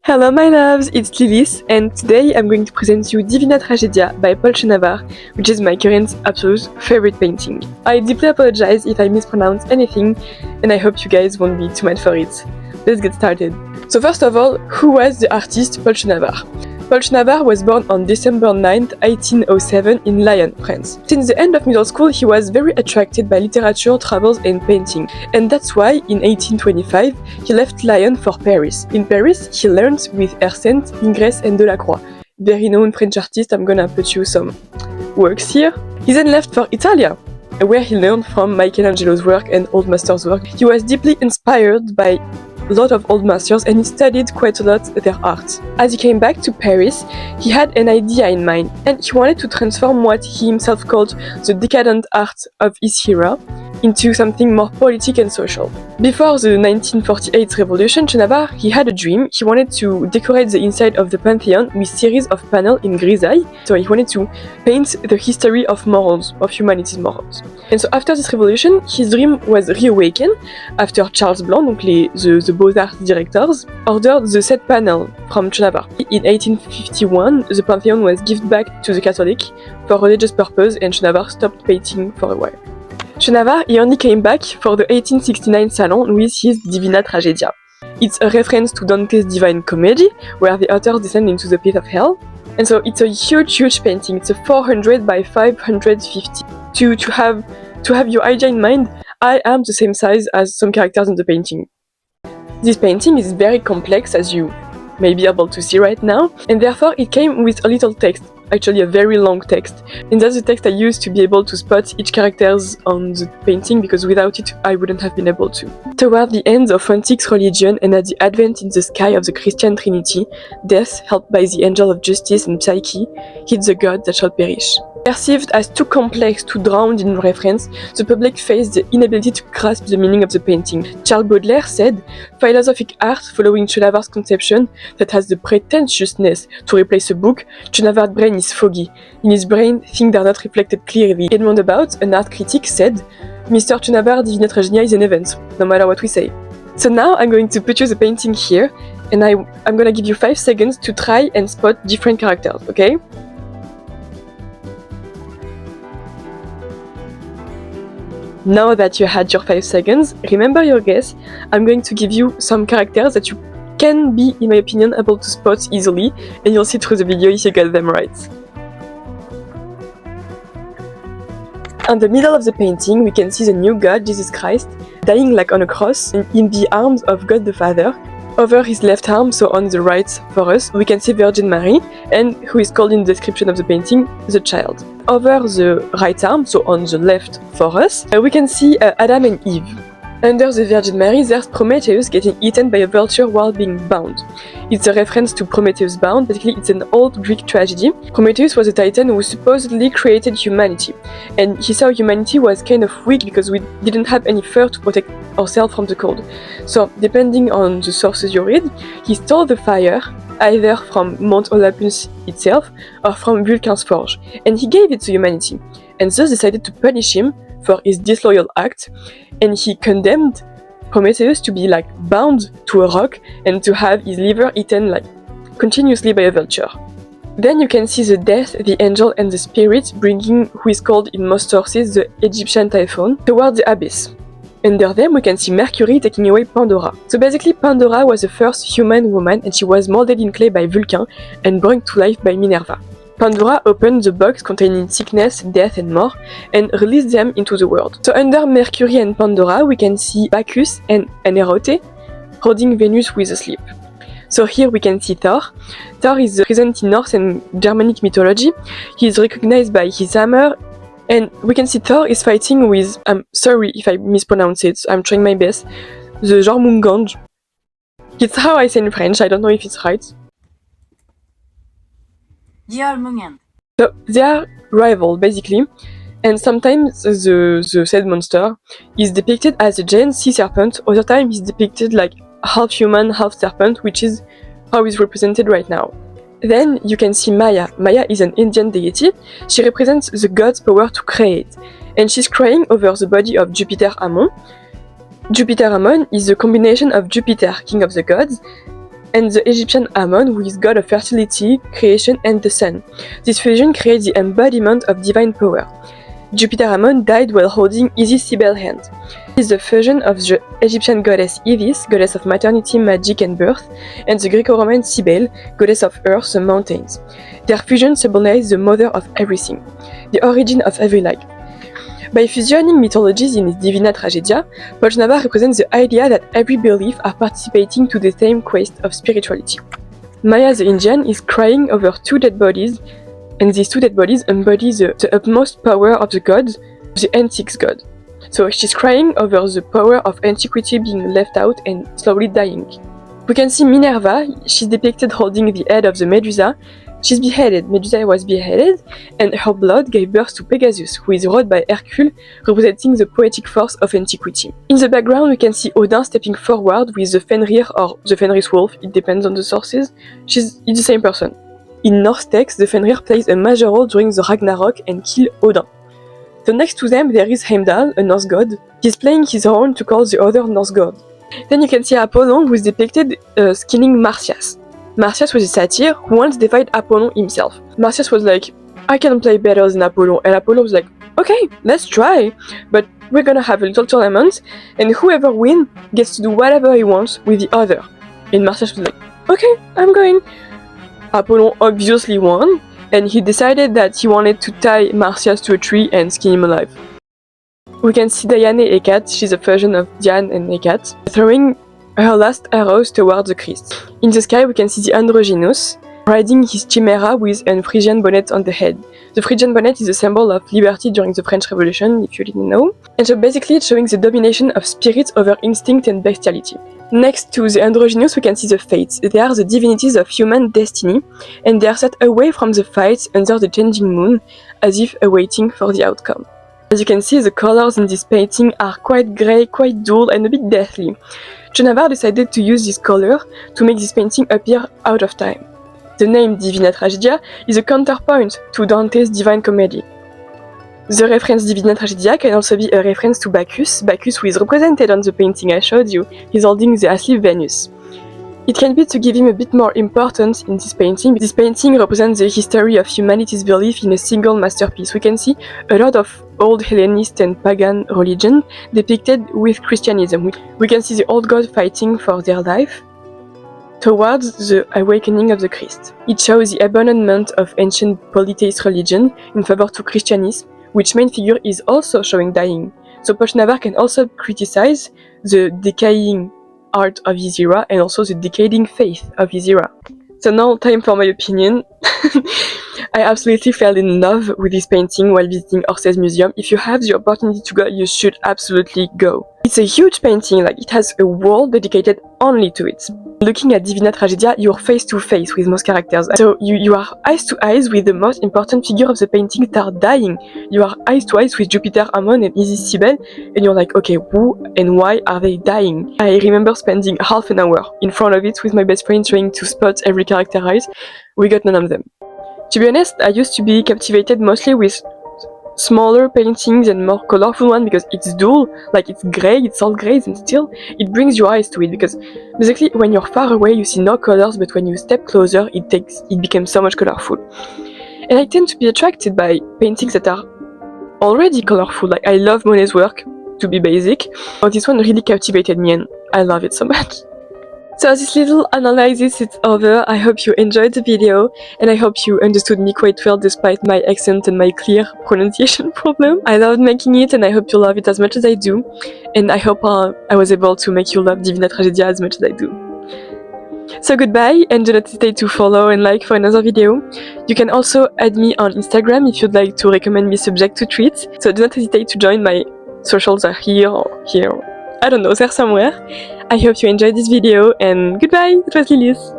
Hello my loves, it's Lilith, and today I'm going to present you Divina Tragedia by Paul Schoenavar, which is my current absolute favorite painting. I deeply apologize if I mispronounce anything, and I hope you guys won't be too mad for it. Let's get started. So first of all, who was the artist Paul Schoenavar? Paul Schoenavar was born on December 9, 1807 in Lyon, France. Since the end of middle school, he was very attracted by literature, travels and painting, and that's why in 1825 he left Lyon for Paris. In Paris, he learned with Hersent, Ingres and Delacroix. Very known French artist, I'm gonna put you some works here. He then left for Italy, where he learned from Michelangelo's work and old masters' work. He was deeply inspired by a lot of old masters and he studied quite a lot their art. As he came back to Paris, he had an idea in mind and he wanted to transform what he himself called the decadent art of his era into something more politic and social. Before the 1948 revolution, Schoenavar, he had a dream. He wanted to decorate the inside of the Pantheon with series of panels in grisaille. So he wanted to paint the history of morals, of humanity's morals. And so after this revolution, his dream was reawakened after Charles Blanc, donc the Beaux-Arts directors, ordered the set panel from Schoenavar. In 1851, the Pantheon was given back to the Catholic for religious purpose and Schoenavar stopped painting for a while. Schoenavar, he only came back for the 1869 Salon with his Divina Tragedia. It's a reference to Dante's Divine Comedy, where the author descends into the pit of hell. And so it's a huge painting. It's a 400 by 550. To have your idea in mind, I am the same size as some characters in the painting. This painting is very complex, as you may be able to see right now, and therefore it came with a little text. Actually a very long text, and that's the text I used to be able to spot each characters on the painting, because without it I wouldn't have been able to. Toward the end of antique religion and at the advent in the sky of the Christian Trinity, death, helped by the angel of justice and Psyche, hits the god that shall perish. Perceived as too complex, too drowned in reference, the public faced the inability to grasp the meaning of the painting. Charles Baudelaire said, "Philosophic art, following Schoenavar's conception that has the pretentiousness to replace a book, Schoenavar's brain is foggy. In his brain, things are not reflected clearly." Edmond About, an art critic, said, "Mr. Schoenavar Divina Tragedia is an event, no matter what we say." So now I'm going to put you the painting here, and I'm gonna give you 5 seconds to try and spot different characters, okay? Now that you had your 5 seconds, remember your guess. I'm going to give you some characters that you can be, in my opinion, able to spot easily, and you'll see through the video if you get them right. On the middle of the painting, we can see the new God, Jesus Christ, dying like on a cross in the arms of God the Father. Over his left arm, so on the right for us, we can see Virgin Mary, and who is called in the description of the painting, the child. Over the right arm, so on the left for us, we can see Adam and Eve. Under the Virgin Mary, there's Prometheus getting eaten by a vulture while being bound. It's a reference to Prometheus Bound. Basically, it's an old Greek tragedy. Prometheus was a titan who supposedly created humanity, and he saw humanity was kind of weak because we didn't have any fur to protect ourselves from the cold. So, depending on the sources you read, he stole the fire either from Mount Olympus itself or from Vulcan's forge, and he gave it to humanity, and thus decided to punish him for his disloyal act, and he condemned Prometheus to be bound to a rock and to have his liver eaten continuously by a vulture. Then you can see the death, the angel and the spirit bringing who is called in most sources the Egyptian typhoon towards the abyss. Under them we can see Mercury taking away Pandora. So basically Pandora was the first human woman and she was molded in clay by Vulcan and brought to life by Minerva. Pandora opened the box containing sickness, death and more, and released them into the world. So under Mercury and Pandora, we can see Bacchus and Anerote holding Venus with asleep. So here we can see Thor. Thor is present in Norse and Germanic mythology. He is recognized by his hammer, and we can see Thor is fighting with, I'm sorry if I mispronounce it, I'm trying my best, the Jormungand. It's how I say in French, I don't know if it's right. So they are rival basically, and sometimes the said monster is depicted as a giant sea serpent, other time he's depicted like half human, half serpent, which is how he's represented right now. Then you can see Maya. Maya is an Indian deity. She represents the god's power to create, and she's crying over the body of Jupiter Ammon. Jupiter Ammon is the combination of Jupiter, king of the gods, and the Egyptian Ammon, who is god of fertility, creation, and the sun. This fusion creates the embodiment of divine power. Jupiter Ammon died while holding Isis Cybele's hand. It is the fusion of the Egyptian goddess Isis, goddess of maternity, magic, and birth, and the Greco-Roman Cybele, goddess of earth and mountains. Their fusion symbolizes the mother of everything, the origin of every life. By fusioning mythologies in his Divina Tragedia, Polchnava represents the idea that every belief are participating to the same quest of spirituality. Maya the Indian is crying over two dead bodies, and these two dead bodies embody the utmost power of the gods, the antiques god. So she's crying over the power of antiquity being left out and slowly dying. We can see Minerva, she's depicted holding the head of the Medusa. She's beheaded, Medusa was beheaded, and her blood gave birth to Pegasus, who is rode by Hercule, representing the poetic force of antiquity. In the background we can see Odin stepping forward with the Fenrir or the Fenris wolf, it depends on the sources. It's the same person. In Norse text, the Fenrir plays a major role during the Ragnarok and kills Odin. So next to them there is Heimdall, a Norse god. He's playing his horn to call the other Norse god. Then you can see Apollon, who is depicted skinning Marsyas. Marsyas was a satyr who once defied Apollon himself. Marsyas was like, I can play better than Apollon, and Apollon was like, okay, let's try, but we're gonna have a little tournament, and whoever wins gets to do whatever he wants with the other. And Marsyas was like, okay, I'm going. Apollon obviously won, and he decided that he wanted to tie Marsyas to a tree and skin him alive. We can see Diane Hecat, she's a version of Diane and Hecat, throwing her last arrows towards the Christ. In the sky we can see the Androgynous, riding his chimera with a Phrygian bonnet on the head. The Phrygian bonnet is a symbol of liberty during the French Revolution, if you didn't know. And so basically it's showing the domination of spirits over instinct and bestiality. Next to the Androgynous we can see the Fates. They are the divinities of human destiny, and they are set away from the fights under the changing moon, as if awaiting for the outcome. As you can see, the colors in this painting are quite grey, quite dull, and a bit deathly. Polchnava decided to use this color to make this painting appear out of time. The name Divina Tragedia is a counterpoint to Dante's Divine Comedy. The reference Divina Tragedia can also be a reference to Bacchus, who is represented on the painting I showed you. He's holding the asleep Venus. It can be to give him a bit more importance in this painting. This painting represents the history of humanity's belief in a single masterpiece. We can see a lot of old Hellenist and pagan religion depicted with Christianism. We can see the old gods fighting for their life towards the awakening of the Christ. It shows the abandonment of ancient polytheist religion in favor to Christianism, which main figure is also showing dying. So Polchnava can also criticize the decaying art of his era and also the decaying faith of his era. So now time for my opinion. I absolutely fell in love with this painting while visiting Orsay's museum. If you have the opportunity to go, you should absolutely go. It's a huge painting, like it has a wall dedicated only to it. Looking at Divina Tragedia, you're face to face with most characters. So you are eyes to eyes with the most important figure of the painting that are dying. You are eyes to eyes with Jupiter Ammon and Isis Cybele, and you're like, okay, who and why are they dying? I remember spending half an hour in front of it with my best friend trying to spot every character eyes. We got none of them. To be honest, I used to be captivated mostly with smaller paintings and more colorful ones because it's dull, like it's grey, it's all grey, and still it brings your eyes to it, because basically when you're far away you see no colors, but when you step closer it becomes so much colorful. And I tend to be attracted by paintings that are already colorful. Like I love Monet's work, to be basic, but this one really captivated me and I love it so much. So this little analysis is over. I hope you enjoyed the video and I hope you understood me quite well despite my accent and my clear pronunciation problem. I loved making it and I hope you love it as much as I do, and I hope I was able to make you love Divina Tragedia as much as I do. So goodbye, and do not hesitate to follow and like for another video. You can also add me on Instagram if you'd like to recommend me subject to tweets, so do not hesitate to join. My socials are here or here. I don't know, they're somewhere. I hope you enjoyed this video and goodbye, it was Lilith!